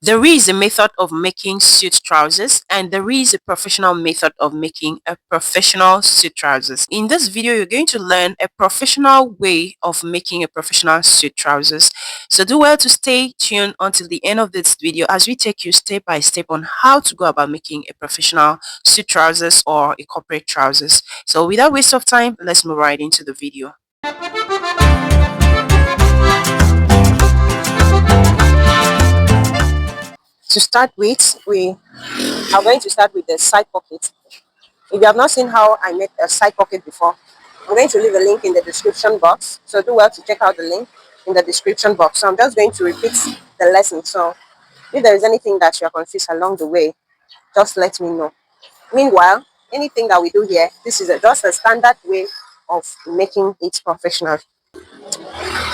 There is a method of making suit trousers and there is a professional method of making a professional suit trousers. In this video, you're going to learn a professional way of making a professional suit trousers. So do well to stay tuned until the end of this video as we take you step by step on how to go about making a professional suit trousers or a corporate trousers. So without waste of time, let's move right into the video. To start with, we are going to start with the side pocket. If you have not seen how I made a side pocket before, I'm going to leave a link in the description box. So do well to check out the link in the description box. So I'm just going to repeat the lesson. So if there is anything that you are confused along the way, just let me know. Meanwhile, anything that we do here, this is just a standard way of making it professional.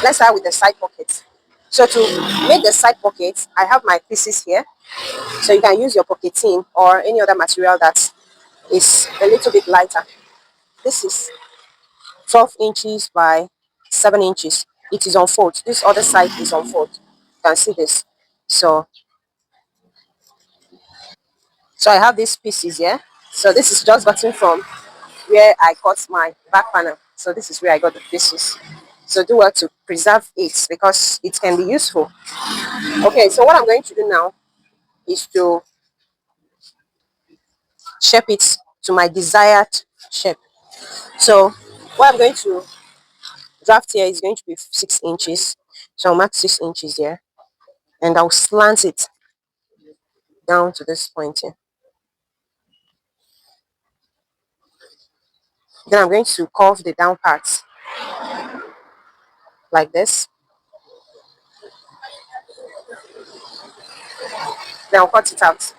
Let's start with the side pocket. So to make the side pocket, I have my pieces here. So you can use your pocketing or any other material that is a little bit lighter. This is 12 inches by 7 inches. It is on fold. This other side is on fold. You can see this. So I have these pieces here. So this is just gotten from where I cut my back panel. So this is where I got the pieces. So do well to preserve it because it can be useful. Okay, so what I'm going to do now is to shape it to my desired shape. So what I'm going to draft here is going to be 6 inches. So I'll mark 6 inches here and I'll slant it down to this point here. Then I'm going to curve the down parts like this. Then I'll cut it out.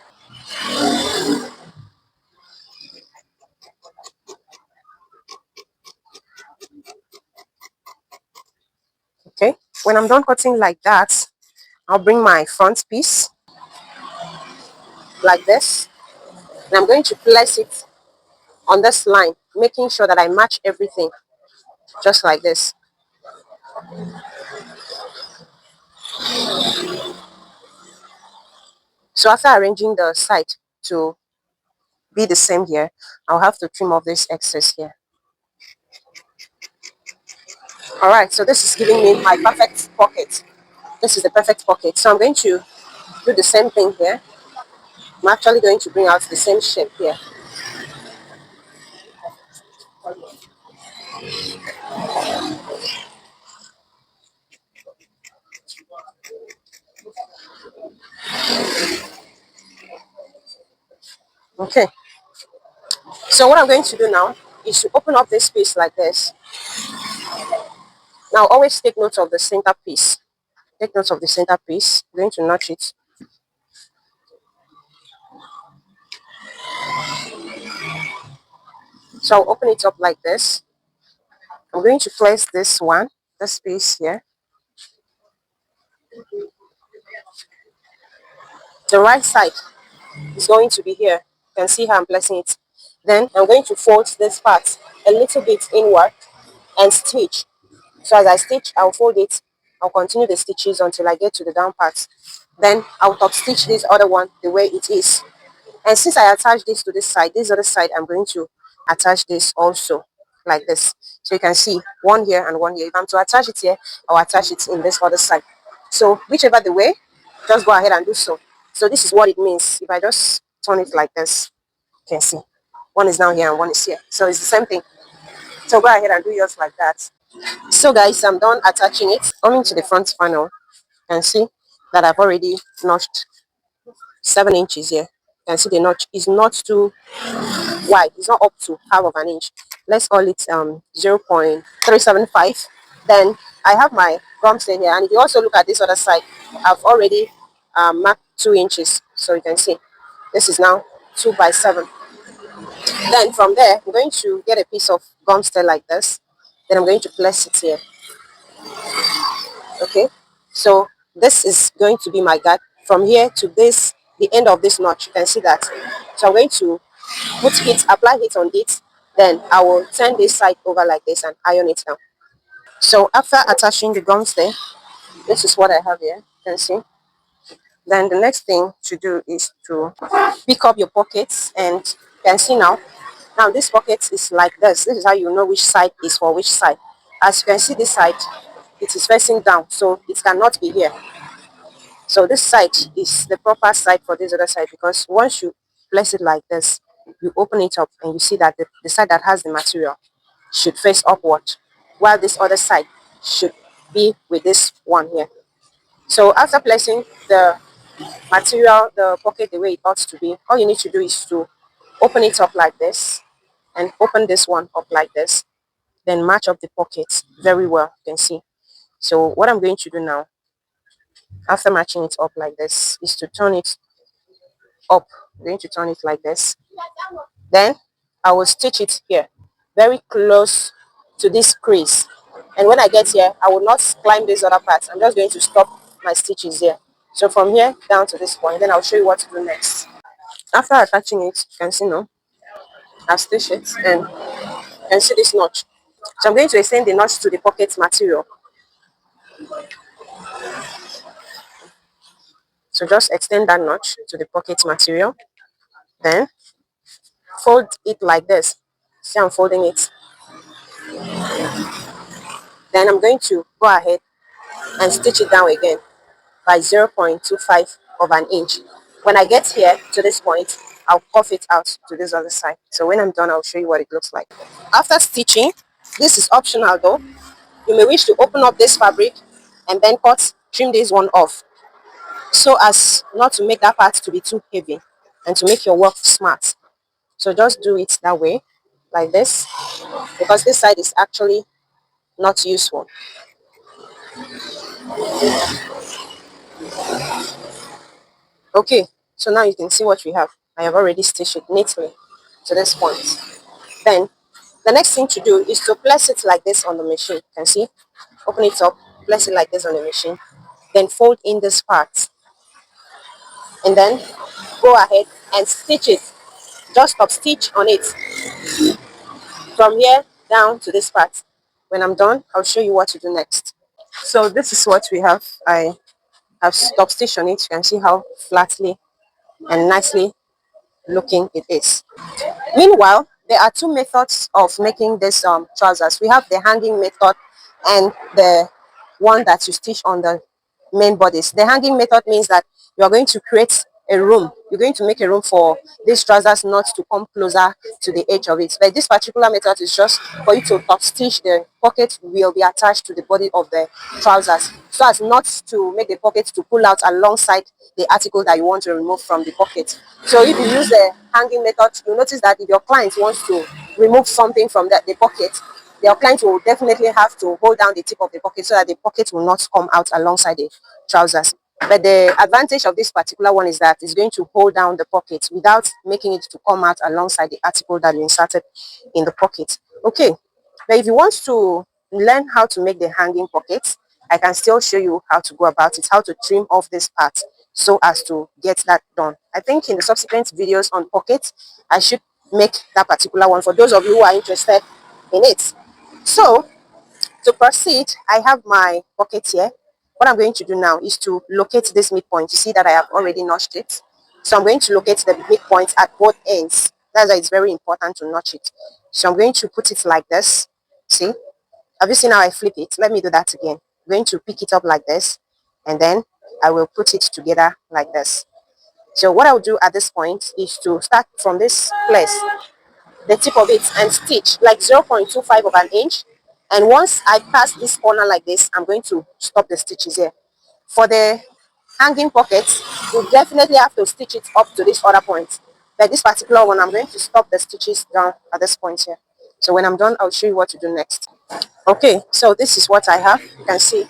Okay. When I'm done cutting like that, I'll bring my front piece like this. And I'm going to place it on this line, making sure that I match everything just like this. So after arranging the side to be the same here, I'll have to trim off this excess here. All right, so this is giving me my perfect pocket. This is the perfect pocket. So I'm going to do the same thing here. I'm actually going to bring out the same shape here. Okay, so what I'm going to do now is to open up this piece like this. Now always take note of the center piece. Take note of the center piece. I'm going to notch it. So I'll open it up like this. I'm going to place this piece here. The right side is going to be here. You can see how I'm placing it. Then I'm going to fold this part a little bit inward and stitch. So as I stitch, I'll fold it. I'll continue the stitches until I get to the down part. Then I'll top stitch this other one the way it is. And since I attach this to this other side, I'm going to attach this also like this. So you can see one here and one here. If I'm to attach it here, I'll attach it in this other side. So whichever the way, just go ahead and do so. So this is what it means. If I just turn it like this, you can see one is down here and one is here. So it's the same thing. So go ahead and do yours like that. So guys, I'm done attaching it. Coming to the front panel, you can see that I've already notched 7 inches here. You can see the notch is not too wide. It's not up to half of an inch. Let's call it 0.375. Then I have my gum stay here. And if you also look at this other side, I've already marked 2 inches. So you can see this is now 2 by 7. Then from there, I'm going to get a piece of gum stay like this. Then I'm going to place it here. Okay, so this is going to be my guide from here to this, the end of this notch. You can see that. So I'm going to apply heat on it, then I will turn this side over like this and iron it down. So after attaching the gum stay, this is what I have here. You can see Then the next thing to do is to pick up your pockets, and you can see now this pocket is like this. This is how you know which side is for which side. As you can see, this side, it is facing down, so it cannot be here. So this side is the proper side for this other side, because once you place it like this, you open it up and you see that the side that has the material should face upward, while this other side should be with this one here. So after placing the material, the pocket the way it ought to be, all you need to do is to open it up like this and open this one up like this, then match up the pockets very well, you can see. So what I'm going to do now, after matching it up like this, is to turn it up. I'm going to turn it like this. Then I will stitch it here, very close to this crease. And when I get here, I will not climb this other part. I'm just going to stop my stitches here. So from here down to this point, then I'll show you what to do next. After attaching it, you can see now, I've stitched it, and you can see this notch. So I'm going to extend the notch to the pocket material. So just extend that notch to the pocket material. Then fold it like this. See, I'm folding it. Then I'm going to go ahead and stitch it down again by 0.25 of an inch. When I get here to this point, I'll cuff it out to this other side. So when I'm done, I'll show you what it looks like. After stitching, this is optional though. You may wish to open up this fabric and then trim this one off, so as not to make that part to be too heavy and to make your work smart. So just do it that way, like this, because this side is actually not useful. Okay, so now you can see what we have. I have already stitched it neatly to this point. Then the next thing to do is to place it like this on the machine. You can see, open it up, place it like this on the machine, then fold in this part, and then go ahead and stitch it. Just stop stitch on it from here down to this part. When I'm done, I'll show you what to do next. So this is what we have. I have stop stitch on it. You can see how flatly and nicely looking it is. Meanwhile, there are two methods of making this trousers. We have the hanging method and the one that you stitch on the main bodies. The hanging method means that you are going to create a room. You're going to make a room for these trousers not to come closer to the edge of it. But this particular method is just for you to top stitch. The pocket will be attached to the body of the trousers, so as not to make the pocket to pull out alongside the article that you want to remove from the pocket. So if you use the hanging method, you notice that if your client wants to remove something from the pocket, your client will definitely have to hold down the tip of the pocket so that the pocket will not come out alongside the trousers. But the advantage of this particular one is that it's going to hold down the pocket without making it to come out alongside the article that you inserted in the pocket. Okay, but if you want to learn how to make the hanging pockets, I can still show you how to go about it, how to trim off this part so as to get that done. I think in the subsequent videos on pockets, I should make that particular one for those of you who are interested in it. So to proceed, I have my pocket here. What I'm going to do now is to locate this midpoint. You see that I have already notched it. So I'm going to locate the midpoint at both ends. That's why it's very important to notch it. So I'm going to put it like this. See? Have you seen how I flip it? Let me do that again. I'm going to pick it up like this, and then I will put it together like this. So what I'll do at this point is to start from this place, the tip of it, and stitch like 0.25 of an inch. And once I pass this corner like this, I'm going to stop the stitches here. For the hanging pockets, you definitely have to stitch it up to this other point. But this particular one, I'm going to stop the stitches down at this point here. So when I'm done, I'll show you what to do next. Okay, so this is what I have. You can see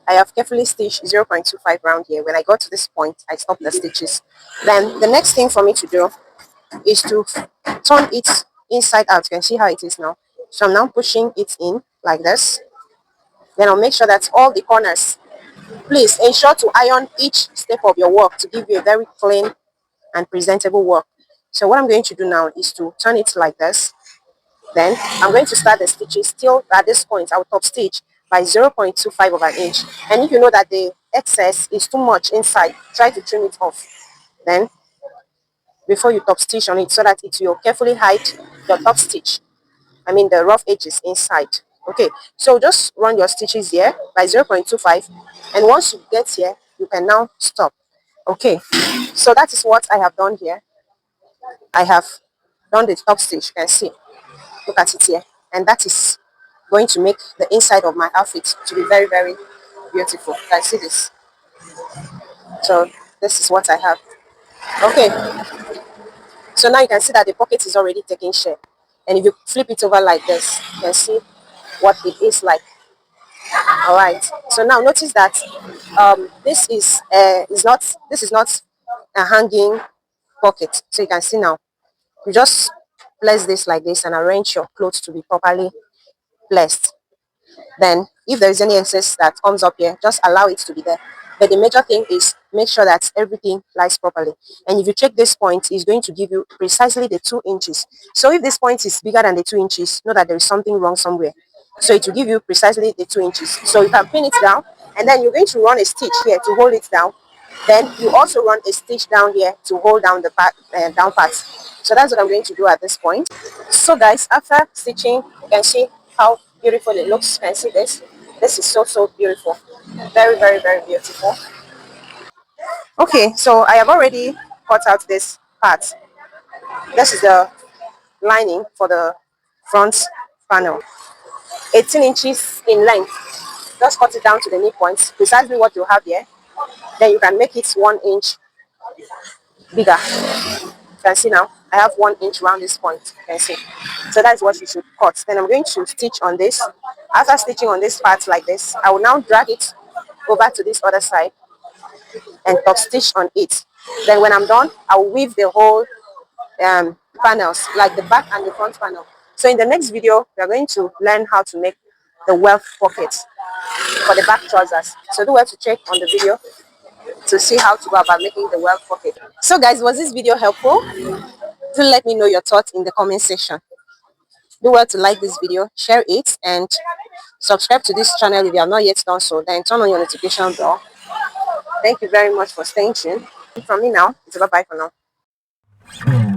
I have carefully stitched 0.25 round here. When I got to this point, I stopped the stitches. Then the next thing for me to do is to turn it inside out. You can see how it is now. So I'm now pushing it in like this. Then I'll make sure that all the corners, please ensure to iron each step of your work to give you a very clean and presentable work. So what I'm going to do now is to turn it like this. Then I'm going to start the stitches. Still at this point, I will top stitch by 0.25 of an inch. And if you know that the excess is too much inside, try to trim it off. Then before you top stitch on it, so that it will carefully hide your top stitch, I mean the rough edges inside. Okay, so just run your stitches here by 0.25, and once you get here, you can now stop. Okay, so that is what I have done here. I have done the top stitch, you can see, look at it here, and that is going to make the inside of my outfit to be very, very beautiful. You can see this. So this is what I have. Okay, so now you can see that the pocket is already taking shape, and if you flip it over like this, you can see what it is like. All right, so now notice that this is not a hanging pocket. So you can see now, you just place this like this and arrange your clothes to be properly placed. Then if there is any excess that comes up here, just allow it to be there. But the major thing is make sure that everything lies properly. And if you check this point, it's going to give you precisely the 2 inches. So if this point is bigger than the 2 inches, know that there is something wrong somewhere. So it will give you precisely the 2 inches. So you can pin it down, and then you're going to run a stitch here to hold it down. Then you also run a stitch down here to hold down the down part. So that's what I'm going to do at this point. So guys, after stitching, you can see how beautiful it looks. You can see this. This is so beautiful. Very, very, very beautiful. Okay, so I have already cut out this part. This is the lining for the front panel. 18 inches in length. Just cut it down to the knee points, precisely what you have here. Then you can make it 1 inch bigger. You can see now, I have 1 inch around this point. You can see. So that's what you should cut. Then I'm going to stitch on this. After stitching on this part like this, I will now drag it over to this other side and top stitch on it. Then when I'm done, I will weave the whole panels, like the back and the front panel. So in the next video, we are going to learn how to make the welt pocket for the back trousers. So do well to check on the video to see how to go about making the welt pocket. So guys, was this video helpful? Do let me know your thoughts in the comment section. Do well to like this video, share it, and subscribe to this channel if you have not yet done so. Then turn on your notification bell. Thank you very much for staying tuned. From me now, it's bye-bye for now.